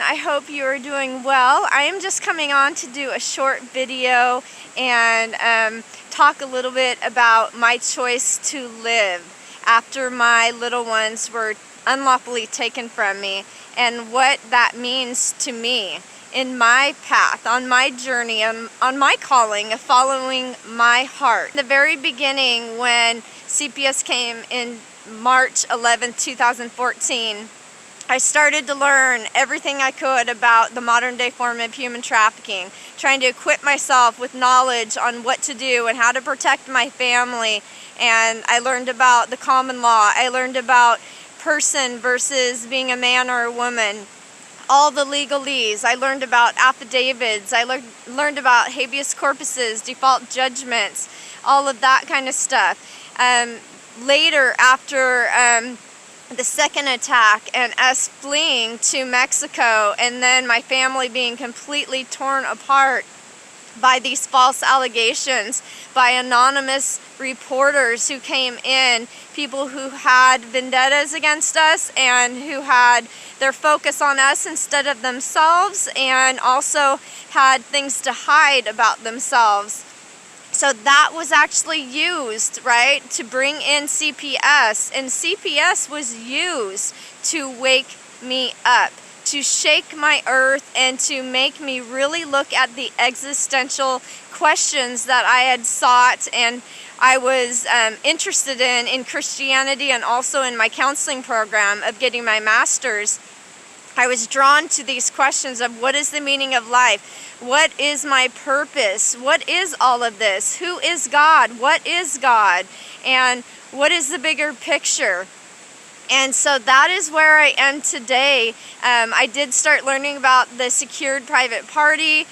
I hope you are doing well. I am just coming on to do a short video and talk a little bit about my choice to live after my little ones were unlawfully taken from me and what that means to me in my path, on my journey, on my calling of following my heart. In the very beginning, when CPS came in March 11th, 2014, I started to learn everything I could about the modern day form of human trafficking, trying to equip myself with knowledge on what to do and how to protect my family. And I learned about the common law. I learned about person versus being a man or a woman, all the legalese. I learned about affidavits. I learned about habeas corpuses, default judgments, all of that kind of stuff. Later, after the second attack and us fleeing to Mexico, and then my family being completely torn apart by these false allegations by anonymous reporters who came in, people who had vendettas against us and who had their focus on us instead of themselves, and also had things to hide about themselves. So that was actually used, right, to bring in CPS, and CPS was used to wake me up, to shake my earth, and to make me really look at the existential questions that I had sought and I was interested in Christianity, and also in my counseling program of getting my master's. I was drawn to these questions of what is the meaning of life? What is my purpose? What is all of this? Who is God? What is God? And what is the bigger picture? And so that is where I am today. I did start learning about the secured private party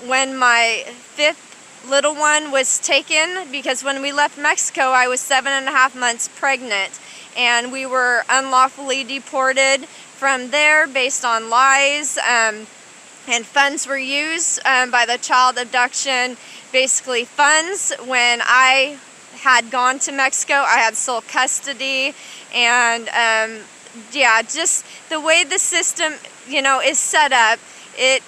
when my fifth little one was taken, because when we left Mexico, I was 7.5 months pregnant, and we were unlawfully deported from there based on lies, and funds were used by the child abduction, basically funds. When I had gone to Mexico, I had sole custody, and yeah, just the way the system, is set up, it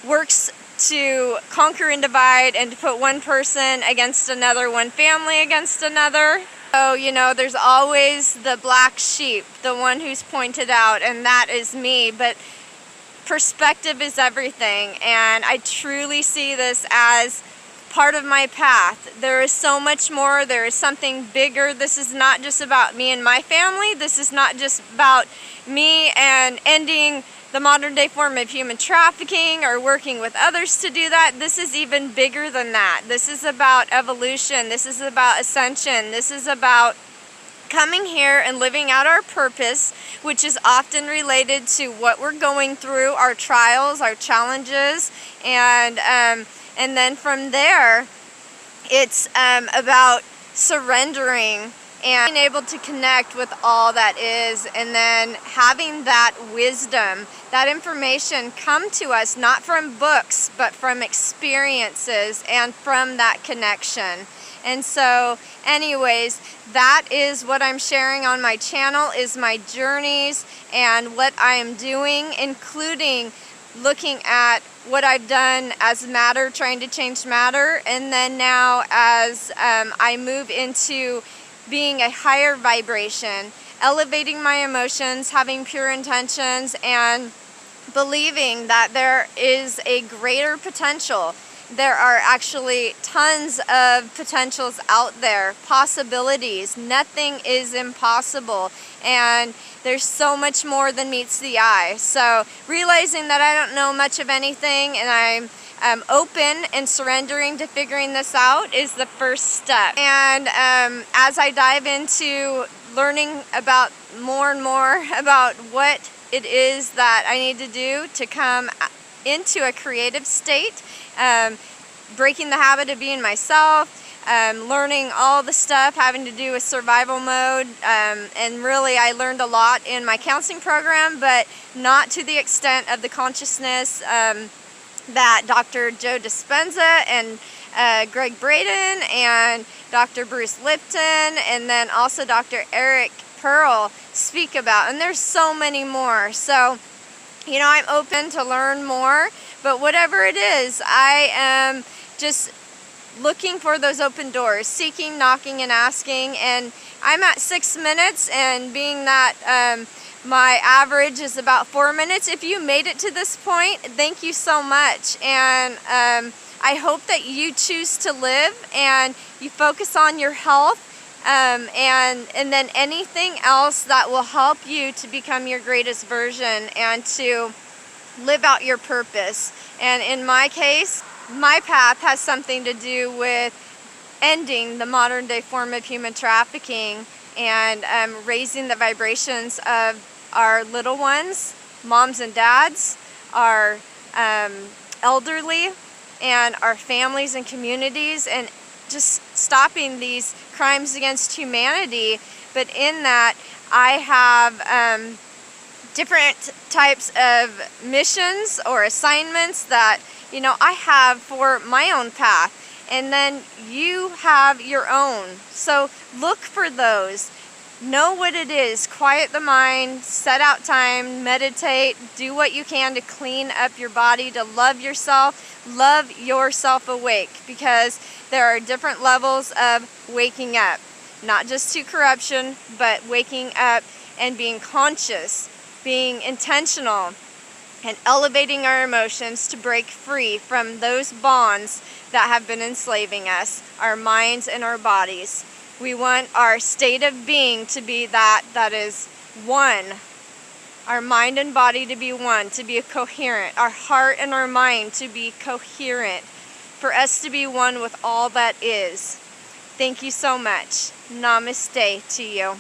works to conquer and divide, and to put one person against another, one family against another. So, there's always the black sheep, the one who's pointed out, and that is me. But perspective is everything, and I truly see this as part of my path. There is so much more. There is something bigger. This is not just about me and my family. This is not just about me and ending the modern day form of human trafficking or working with others to do that. This is even bigger than that. This is about evolution. This is about ascension. This is about coming here and living out our purpose, which is often related to what we're going through, our trials, our challenges, and then from there, it's about surrendering and being able to connect with all that is, and then having that wisdom, that information come to us, not from books, but from experiences and from that connection. And so anyways, that is what I'm sharing on my channel, is my journeys and what I am doing, including looking at what I've done as matter, trying to change matter, and then now as I move into being a higher vibration, elevating my emotions, having pure intentions, and believing that there is a greater potential. There are actually tons of potentials out there, possibilities. Nothing is impossible, and there's so much more than meets the eye. So realizing that I don't know much of anything, and I'm open and surrendering to figuring this out, is the first step. And as I dive into learning about more and more about what it is that I need to do to come into a creative state, breaking the habit of being myself, learning all the stuff having to do with survival mode, and really I learned a lot in my counseling program, but not to the extent of the consciousness that Dr. Joe Dispenza and Gregg Braden and Dr. Bruce Lipton, and then also Dr. Eric Pearl speak about, and there's so many more. So You know, I'm open to learn more, but whatever it is, I am just looking for those open doors, seeking, knocking, and asking. And I'm at 6 minutes, and being that my average is about 4 minutes. If you made it to this point, thank you so much. And I hope that you choose to live and you focus on your health, and then anything else that will help you to become your greatest version and to live out your purpose. And in my case, my path has something to do with ending the modern day form of human trafficking and raising the vibrations of our little ones, moms and dads, our elderly, and our families and communities, and just stopping these crimes against humanity. But in that, I have different types of missions or assignments that, you know, I have for my own path, and then you have your own. So look for those. Know what it is. Quiet the mind, set out time, meditate, do what you can to clean up your body, to love yourself awake, because there are different levels of waking up, not just to corruption, but waking up and being conscious, being intentional, and elevating our emotions to break free from those bonds that have been enslaving us, our minds and our bodies. We want our state of being to be that is one. Our mind and body to be one, to be coherent. Our heart and our mind to be coherent. For us to be one with all that is. Thank you so much. Namaste to you.